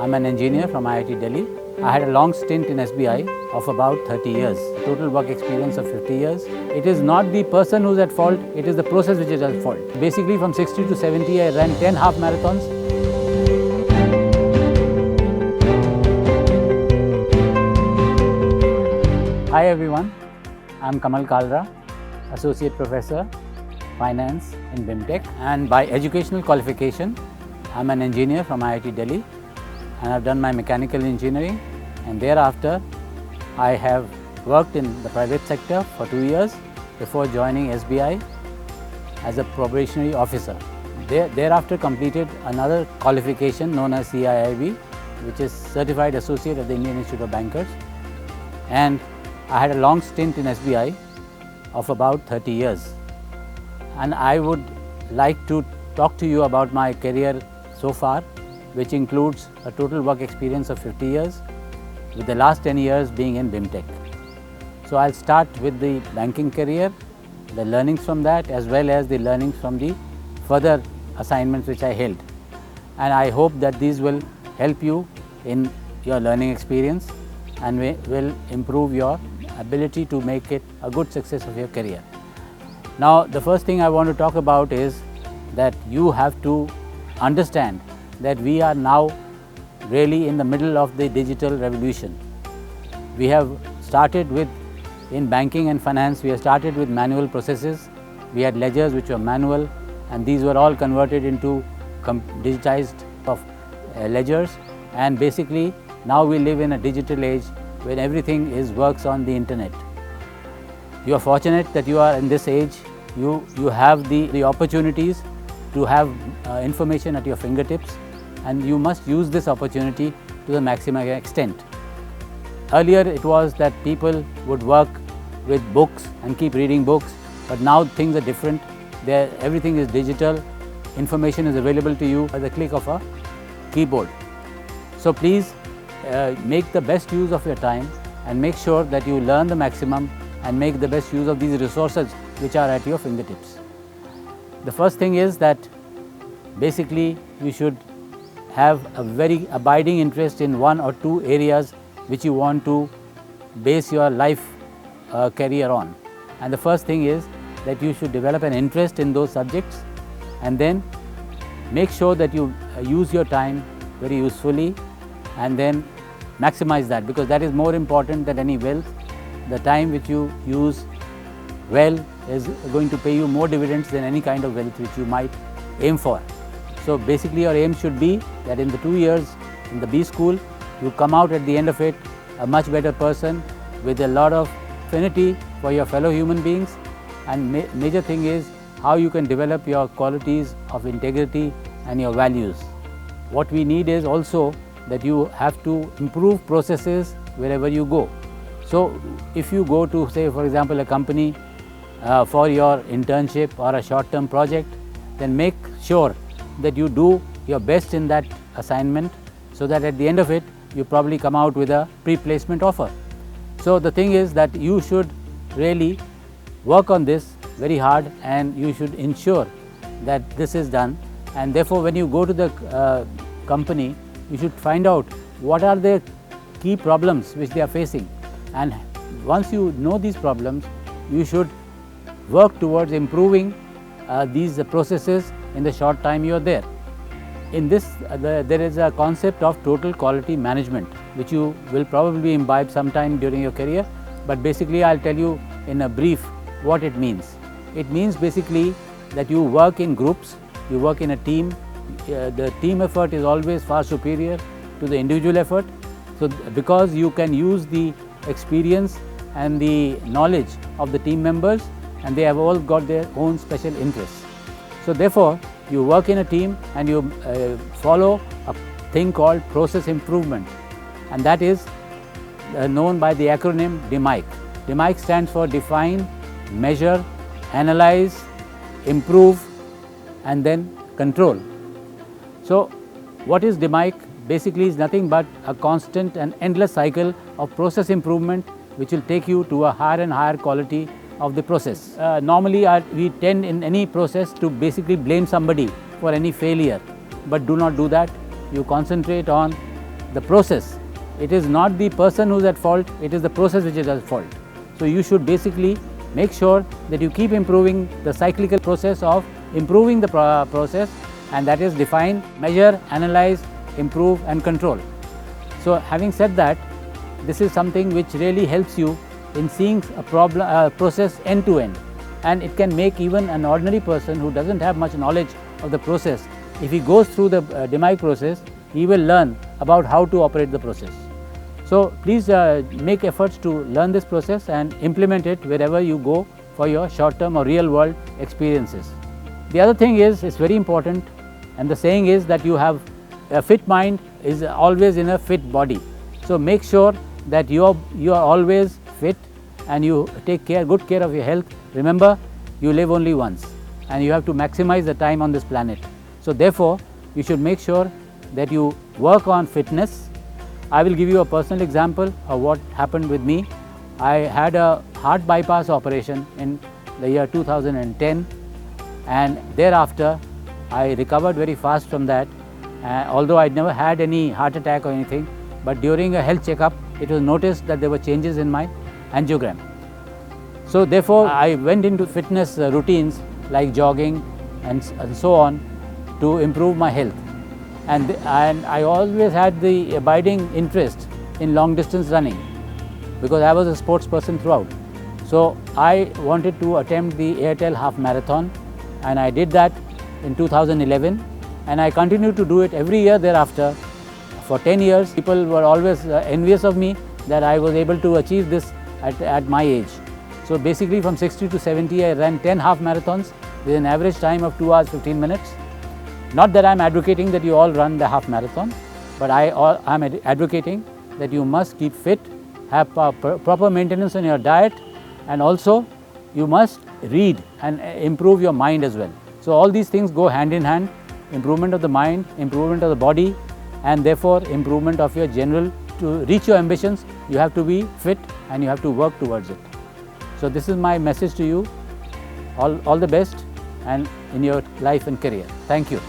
I'm an engineer from IIT Delhi. I had a long stint in SBI of about 30 years, total work experience of 50 years. It is not the person who's at fault, it is the process which is at fault. Basically from 60 to 70, I ran 10 half marathons. Hi everyone, I'm Kamal Kalra, Associate Professor, Finance in BIMTECH, and by educational qualification, I'm an engineer from IIT Delhi, and I've done my mechanical engineering, and thereafter I have worked in the private sector for 2 years before joining SBI as a probationary officer. Thereafter completed another qualification known as CIIB, which is Certified Associate of the Indian Institute of Bankers, and I had a long stint in SBI of about 30 years. And I would like to talk to you about my career so far, which includes a total work experience of 50 years, with the last 10 years being in BIMTECH. So I'll start with the banking career, the learnings from that, as well as the learnings from the further assignments which I held. And I hope that these will help you in your learning experience and will improve your ability to make it a good success of your career. Now, the first thing I want to talk about is that you have to understand that we are now really in the middle of the digital revolution. We have started with, in banking and finance, we have started with manual processes. We had ledgers which were manual, and these were all converted into digitized of ledgers. And basically, now we live in a digital age when everything works on the internet. You are fortunate that you are in this age. You have the opportunities to have information at your fingertips, and you must use this opportunity to the maximum extent. Earlier it was that people would work with books and keep reading books, but now things are different. Everything is digital. Information is available to you by the click of a keyboard. So please make the best use of your time and make sure that you learn the maximum and make the best use of these resources which are at your fingertips. The first thing is that basically you should have a very abiding interest in one or two areas which you want to base your life career on. And the first thing is that you should develop an interest in those subjects, and then make sure that you use your time very usefully, and then maximize that, because that is more important than any wealth. The time which you use well is going to pay you more dividends than any kind of wealth which you might aim for. So basically your aim should be that in the 2 years in the B school, you come out at the end of it a much better person with a lot of affinity for your fellow human beings, and major thing is how you can develop your qualities of integrity and your values. What we need is also that you have to improve processes wherever you go. So if you go to, say for example, a company for your internship or a short-term project, then make sure that you do your best in that assignment, so that at the end of it you probably come out with a pre-placement offer. So the thing is that you should really work on this very hard, and you should ensure that this is done. And therefore when you go to the company, you should find out what are the key problems which they are facing, and once you know these problems, you should work towards improving these processes in the short time you are there. In this, there is a concept of total quality management, which you will probably imbibe sometime during your career, but basically I'll tell you in a brief what it means. It means basically that you work in groups, you work in a team. The team effort is always far superior to the individual effort. So because you can use the experience and the knowledge of the team members, and they have all got their own special interests. So therefore you work in a team and you follow a thing called process improvement, and that is known by the acronym DIMIC. DIMIC stands for define, measure, analyze, improve, and then control. So what is DIMIC? Basically is nothing but a constant and endless cycle of process improvement which will take you to a higher and higher quality of the process. Normally we tend in any process to basically blame somebody for any failure, but do not do that. You concentrate on the process. It is not the person who is at fault, it is the process which is at fault. So you should basically make sure that you keep improving the cyclical process of improving the process, and that is define, measure, analyze, improve and control. So having said that, this is something which really helps you in seeing a process end to end, and it can make even an ordinary person who doesn't have much knowledge of the process, if he goes through the BIMTECH process, he will learn about how to operate the process. So please make efforts to learn this process and implement it wherever you go for your short term or real world experiences. The other thing is, it's very important, and the saying is that you have a fit mind is always in a fit body. So make sure that you are always fit and you take good care of your health. Remember, you live only once and you have to maximize the time on this planet. So therefore, you should make sure that you work on fitness. I will give you a personal example of what happened with me. I had a heart bypass operation in the year 2010, and thereafter I recovered very fast from that. Although I never had any heart attack or anything, but during a health checkup, it was noticed that there were changes in my angiogram. So therefore, I went into fitness routines like jogging and so on to improve my health. And I always had the abiding interest in long distance running because I was a sports person throughout. So I wanted to attempt the Airtel half marathon, and I did that in 2011, and I continued to do it every year thereafter for 10 years. People were always envious of me that I was able to achieve this at my age. So basically from 60 to 70 I ran 10 half marathons with an average time of 2 hours 15 minutes. Not that I am advocating that you all run the half marathon, but I am advocating that you must keep fit, have proper maintenance on your diet, and also you must read and improve your mind as well. So all these things go hand in hand: improvement of the mind, improvement of the body, and therefore improvement of your general. To reach your ambitions, you have to be fit and you have to work towards it. So this is my message to you. All the best and in your life and career. Thank you.